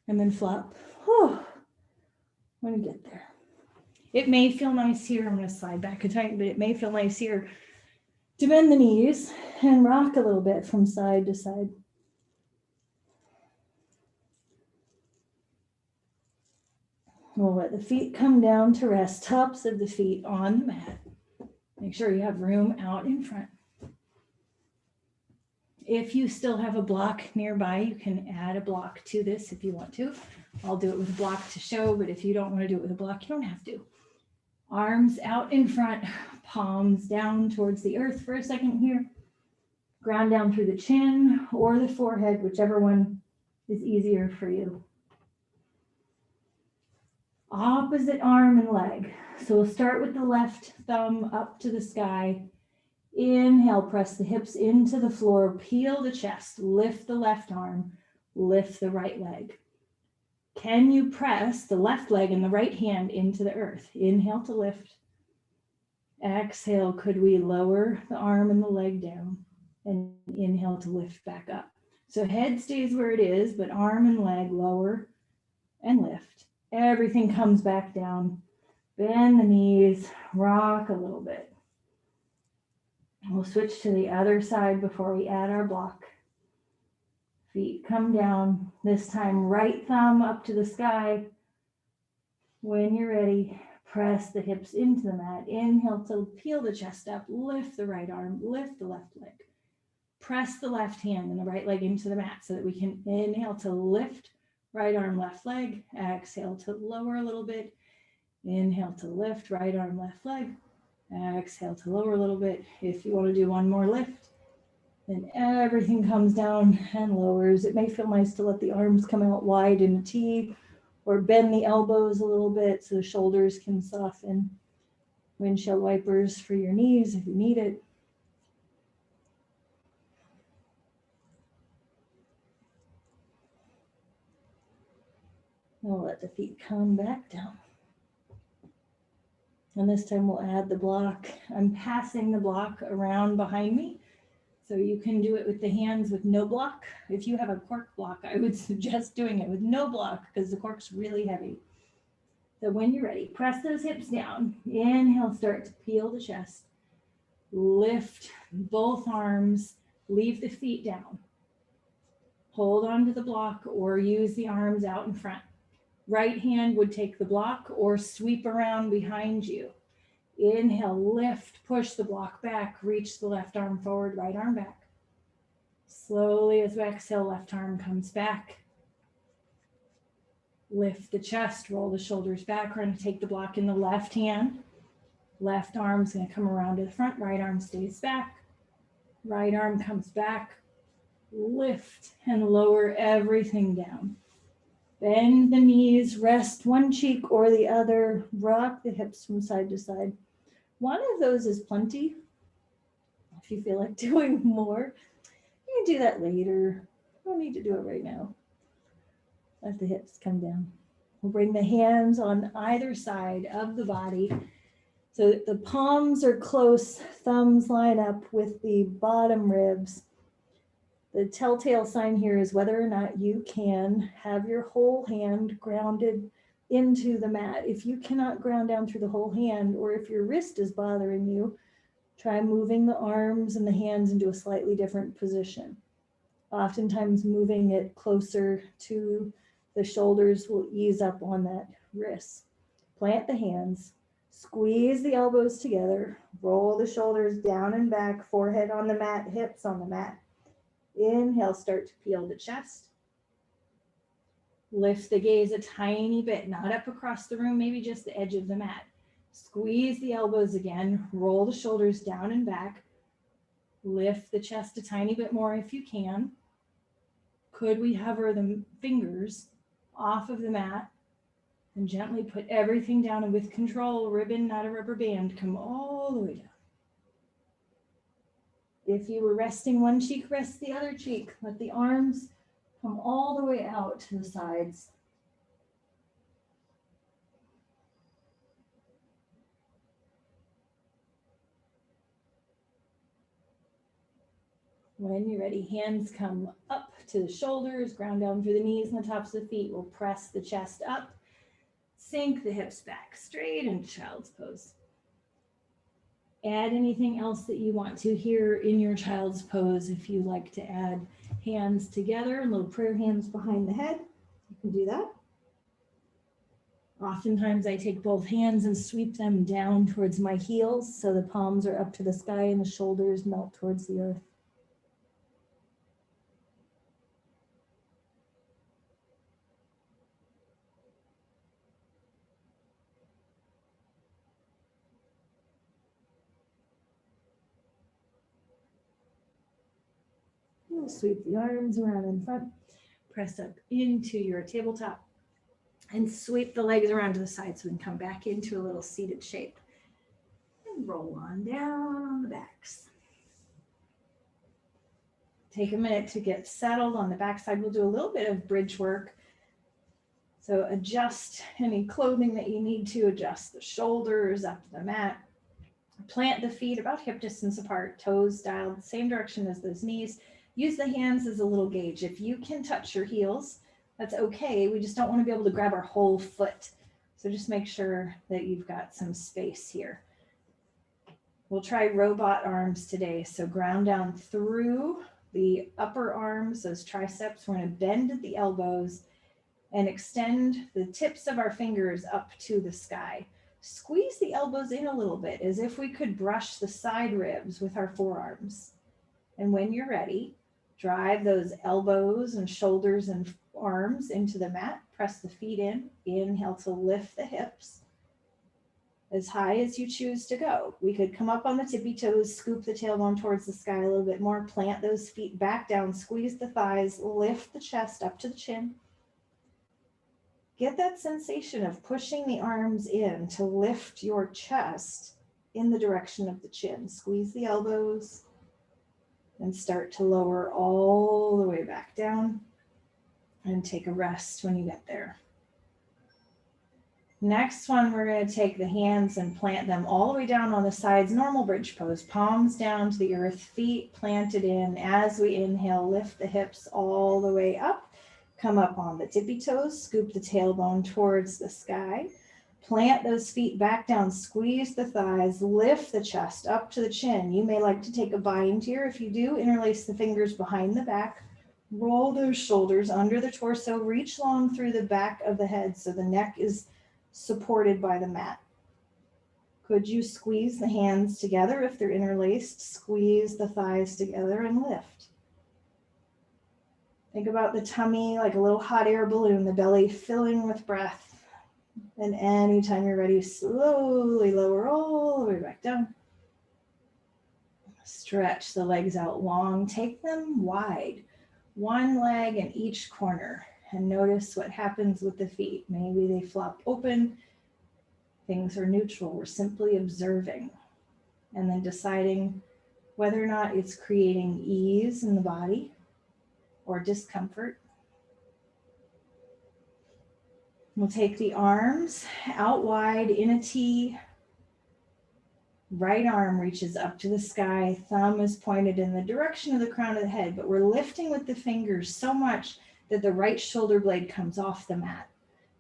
And then flop. When you get there. It may feel nice here. I'm going to slide back a tiny bit. It may feel nice here to bend the knees and rock a little bit from side to side. We'll let the feet come down to rest, tops of the feet on the mat. Make sure you have room out in front. If you still have a block nearby, you can add a block to this if you want to. I'll do it with a block to show, but if you don't want to do it with a block, you don't have to. Arms out in front, palms down towards the earth for a second here. Ground down through the chin or the forehead, whichever one is easier for you. Opposite arm and leg. So we'll start with the left thumb up to the sky. Inhale, press the hips into the floor, peel the chest, lift the left arm, lift the right leg. Can you press the left leg and the right hand into the earth? Inhale to lift. Exhale, could we lower the arm and the leg down? And inhale to lift back up. So head stays where it is, but arm and leg lower and lift. Everything comes back down. Bend the knees, rock a little bit. We'll switch to the other side before we add our block. Feet come down. This time, right thumb up to the sky. When you're ready, press the hips into the mat. Inhale to peel the chest up. Lift the right arm. Lift the left leg. Press the left hand and the right leg into the mat so that we can inhale to lift right arm, left leg. Exhale to lower a little bit. Inhale to lift right arm, left leg. Exhale to lower a little bit. If you want to do one more lift, then everything comes down and lowers. It may feel nice to let the arms come out wide in a T or bend the elbows a little bit so the shoulders can soften. Windshield wipers for your knees if you need it. We'll let the feet come back down. And this time we'll add the block. I'm passing the block around behind me. So you can do it with the hands with no block. If you have a cork block, I would suggest doing it with no block because the cork's really heavy. So when you're ready, press those hips down. Inhale, start to peel the chest. Lift both arms, leave the feet down. Hold on to the block or use the arms out in front. Right hand would take the block or sweep around behind you. Inhale, lift, push the block back, reach the left arm forward, right arm back. Slowly as we exhale, left arm comes back. Lift the chest, roll the shoulders back. We're going to take the block in the left hand. Left arm's going to come around to the front, right arm stays back. Right arm comes back. Lift and lower everything down. Bend the knees, rest one cheek or the other, rock the hips from side to side. One of those is plenty. If you feel like doing more, you can do that later. You don't need to do it right now. Let the hips come down. We'll bring the hands on either side of the body so that the palms are close, thumbs line up with the bottom ribs. The telltale sign here is whether or not you can have your whole hand grounded into the mat. If you cannot ground down through the whole hand, or if your wrist is bothering you, try moving the arms and the hands into a slightly different position. Oftentimes moving it closer to the shoulders will ease up on that wrist. Plant the hands, squeeze the elbows together, roll the shoulders down and back, forehead on the mat, hips on the mat. Inhale, start to peel the chest. Lift the gaze a tiny bit, not up across the room, maybe just the edge of the mat. Squeeze the elbows again, roll the shoulders down and back. Lift the chest a tiny bit more if you can. Could we hover the fingers off of the mat and gently put everything down, and with control, ribbon, not a rubber band, come all the way down. If you were resting one cheek, rest the other cheek. Let the arms come all the way out to the sides. When you're ready, hands come up to the shoulders, ground down through the knees and the tops of the feet. We'll press the chest up, sink the hips back straight into child's pose. Add anything else that you want to here in your child's pose. If you like to add hands together, little prayer hands behind the head, you can do that. Oftentimes I take both hands and sweep them down towards my heels so the palms are up to the sky and the shoulders melt towards the earth. You'll sweep the arms around in front, press up into your tabletop, and sweep the legs around to the side so we can come back into a little seated shape. And roll on down on the backs. Take a minute to get settled on the backside. We'll do a little bit of bridge work. So adjust any clothing that you need to, adjust the shoulders up to the mat. Plant the feet about hip distance apart, toes dialed the same direction as those knees. Use the hands as a little gauge. If you can touch your heels, that's okay. We just don't want to be able to grab our whole foot. So just make sure that you've got some space here. We'll try robot arms today. So ground down through the upper arms, those triceps. We're going to bend at the elbows and extend the tips of our fingers up to the sky. Squeeze the elbows in a little bit as if we could brush the side ribs with our forearms. And when you're ready, drive those elbows and shoulders and arms into the mat. Press the feet in. Inhale to lift the hips as high as you choose to go. We could come up on the tippy toes, scoop the tailbone towards the sky a little bit more, plant those feet back down, squeeze the thighs, lift the chest up to the chin. Get that sensation of pushing the arms in to lift your chest in the direction of the chin. Squeeze the elbows and start to lower all the way back down, and take a rest when you get there. Next one, we're going to take the hands and plant them all the way down on the sides, normal bridge pose, palms down to the earth, feet planted in. As we inhale, lift the hips all the way up, come up on the tippy toes, scoop the tailbone towards the sky. Plant those feet back down, squeeze the thighs, lift the chest up to the chin. You may like to take a bind here. If you do, interlace the fingers behind the back, roll those shoulders under the torso, reach long through the back of the head so the neck is supported by the mat. Could you squeeze the hands together if they're interlaced? Squeeze the thighs together and lift. Think about the tummy like a little hot air balloon, the belly filling with breath. And anytime you're ready, slowly lower all the way back down. Stretch the legs out long. Take them wide. One leg in each corner. And notice what happens with the feet. Maybe they flop open. Things are neutral. We're simply observing. And then deciding whether or not it's creating ease in the body or discomfort. We'll take the arms out wide in a T. Right arm reaches up to the sky. Thumb is pointed in the direction of the crown of the head, but we're lifting with the fingers so much that the right shoulder blade comes off the mat.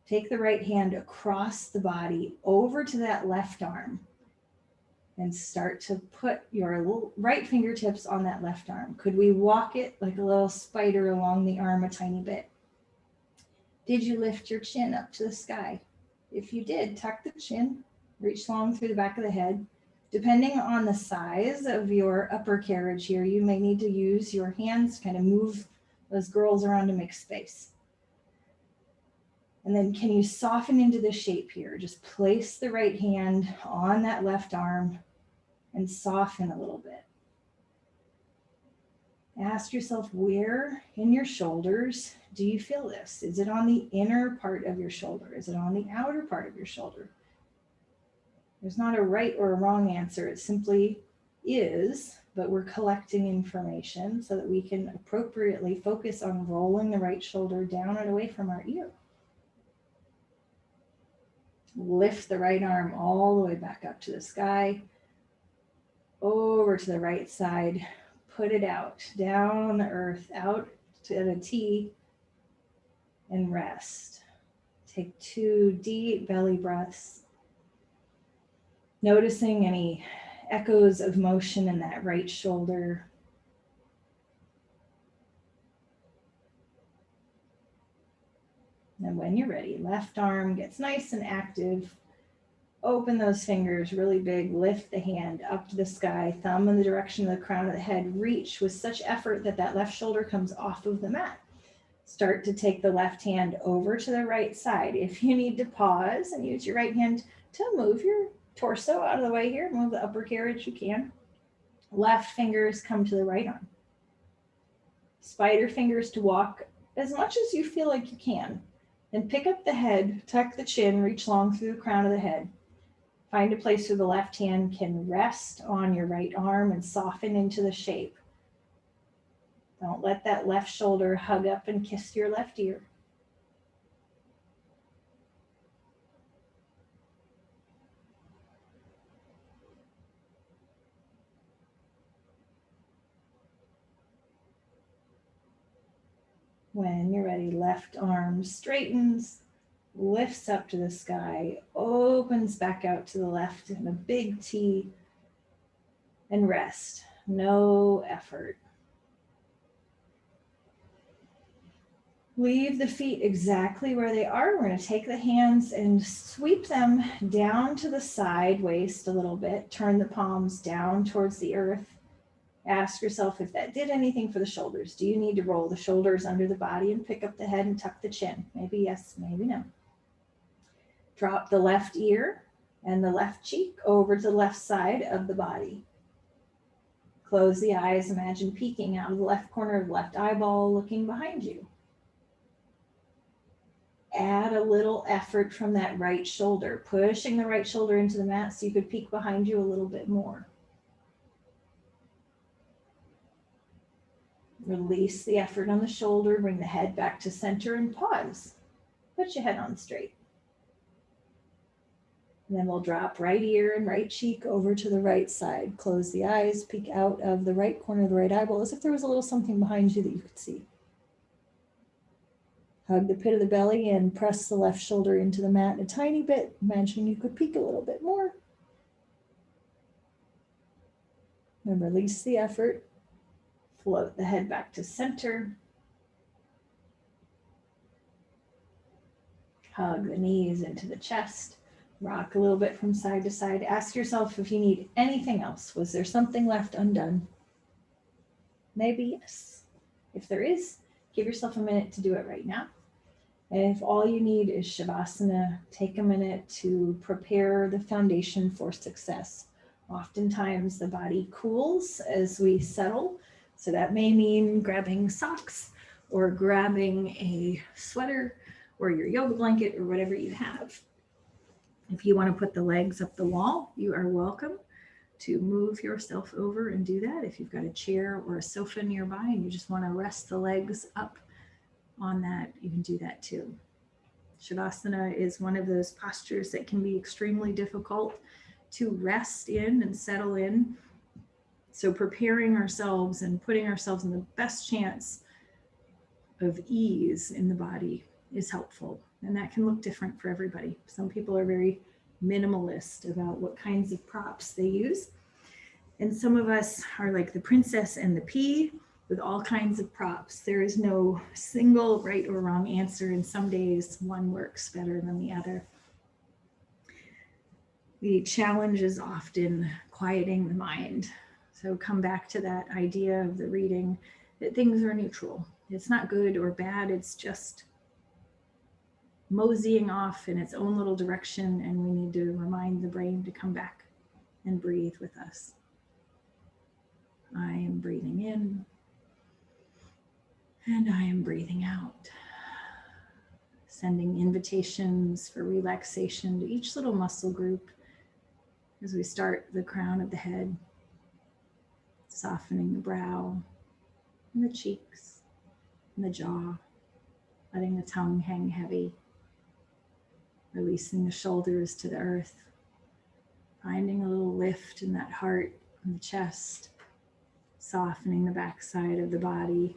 Take the right hand across the body over to that left arm and start to put your right fingertips on that left arm. Could we walk it like a little spider along the arm a tiny bit? Did you lift your chin up to the sky? If you did, tuck the chin, reach long through the back of the head. Depending on the size of your upper carriage here, you may need to use your hands to kind of move those girls around to make space. And then can you soften into the shape here? Just place the right hand on that left arm and soften a little bit. Ask yourself, where in your shoulders do you feel this? Is it on the inner part of your shoulder? Is it on the outer part of your shoulder? There's not a right or a wrong answer. It simply is, but we're collecting information so that we can appropriately focus on rolling the right shoulder down and away from our ear. Lift the right arm all the way back up to the sky, over to the right side. Put it out, down the earth, out to the T, and rest. Take 2 deep belly breaths, noticing any echoes of motion in that right shoulder. And when you're ready, left arm gets nice and active. Open those fingers really big, lift the hand up to the sky, thumb in the direction of the crown of the head, reach with such effort that that left shoulder comes off of the mat. Start to take the left hand over to the right side. If you need to pause and use your right hand to move your torso out of the way here, move the upper carriage, you can. Left fingers come to the right arm. Spider fingers to walk as much as you feel like you can. Then pick up the head, tuck the chin, reach long through the crown of the head. Find a place where the left hand can rest on your right arm and soften into the shape. Don't let that left shoulder hug up and kiss your left ear. When you're ready, left arm straightens, lifts up to the sky, opens back out to the left in a big T, and rest. No effort. Leave the feet exactly where they are. We're going to take the hands and sweep them down to the side waist a little bit. Turn the palms down towards the earth. Ask yourself if that did anything for the shoulders. Do you need to roll the shoulders under the body and pick up the head and tuck the chin? Maybe yes, maybe no. Drop the left ear and the left cheek over to the left side of the body. Close the eyes. Imagine peeking out of the left corner of the left eyeball, looking behind you. Add a little effort from that right shoulder, pushing the right shoulder into the mat so you could peek behind you a little bit more. Release the effort on the shoulder, bring the head back to center and pause. Put your head on straight. And then we'll drop right ear and right cheek over to the right side. Close the eyes, peek out of the right corner of the right eyeball as if there was a little something behind you that you could see. Hug the pit of the belly and press the left shoulder into the mat a tiny bit. Imagine you could peek a little bit more. And release the effort. Float the head back to center. Hug the knees into the chest. Rock a little bit from side to side. Ask yourself if you need anything else. Was there something left undone? Maybe yes. If there is, give yourself a minute to do it right now. And if all you need is Shavasana, take a minute to prepare the foundation for success. Oftentimes the body cools as we settle. So that may mean grabbing socks or grabbing a sweater or your yoga blanket or whatever you have. If you want to put the legs up the wall, you are welcome to move yourself over and do that. If you've got a chair or a sofa nearby and you just want to rest the legs up on that, you can do that too. Shavasana is one of those postures that can be extremely difficult to rest in and settle in. So preparing ourselves and putting ourselves in the best chance of ease in the body is helpful. And that can look different for everybody. Some people are very minimalist about what kinds of props they use. And some of us are like the princess and the pea with all kinds of props. There is no single right or wrong answer. And some days one works better than the other. The challenge is often quieting the mind. So come back to that idea of the reading that things are neutral. It's not good or bad. It's just moseying off in its own little direction. And we need to remind the brain to come back and breathe with us. I am breathing in and I am breathing out. Sending invitations for relaxation to each little muscle group as we start the crown of the head, softening the brow and the cheeks and the jaw, letting the tongue hang heavy, releasing the shoulders to the earth, finding a little lift in that heart and the chest, softening the backside of the body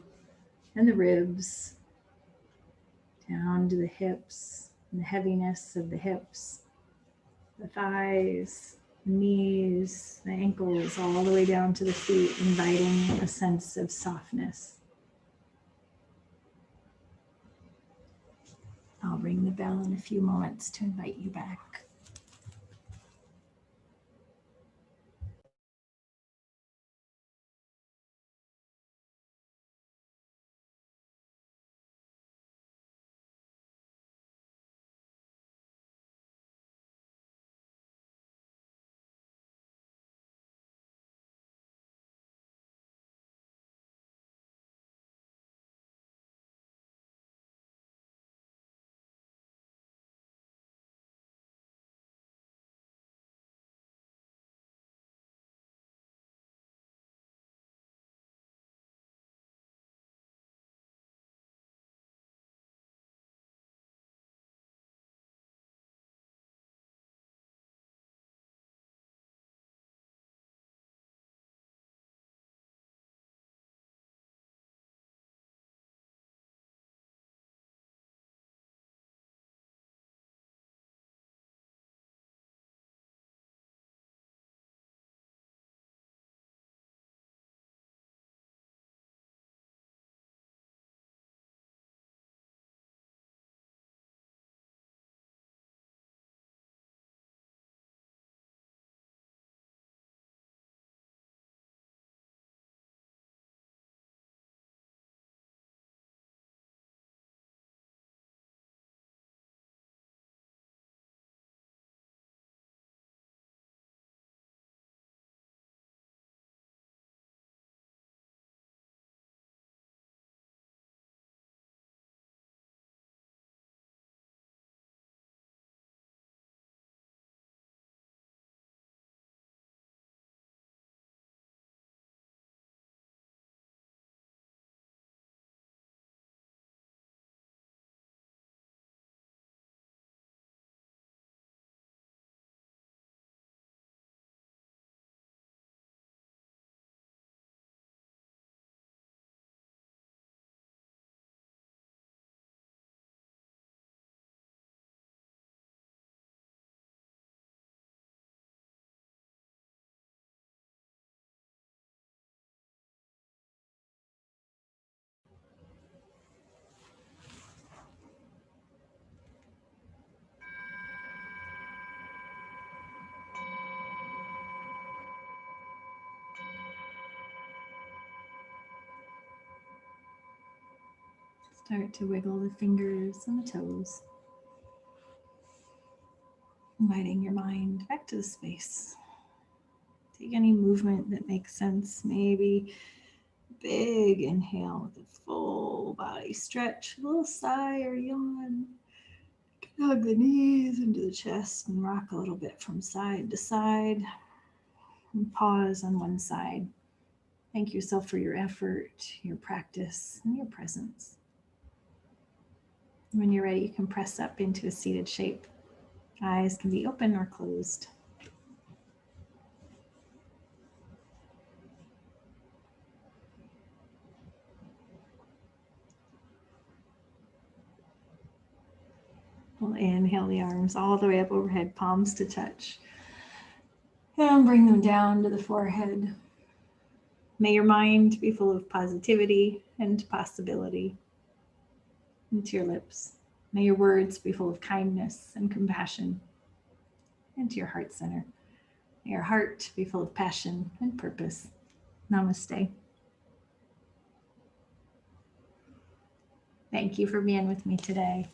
and the ribs, down to the hips and the heaviness of the hips, the thighs, the knees, the ankles, all the way down to the feet, inviting a sense of softness. I'll ring the bell in a few moments to invite you back. Start to wiggle the fingers and the toes. Inviting your mind back to the space. Take any movement that makes sense. Maybe big inhale with a full body stretch, a little sigh or yawn. Hug the knees into the chest and rock a little bit from side to side. And pause on one side. Thank yourself for your effort, your practice, and your presence. When you're ready, you can press up into a seated shape. Eyes can be open or closed. We'll inhale the arms all the way up overhead, palms to touch. And bring them down to the forehead. May your mind be full of positivity and possibility. Into your lips. May your words be full of kindness and compassion. Into your heart center. May your heart be full of passion and purpose. Namaste. Thank you for being with me today.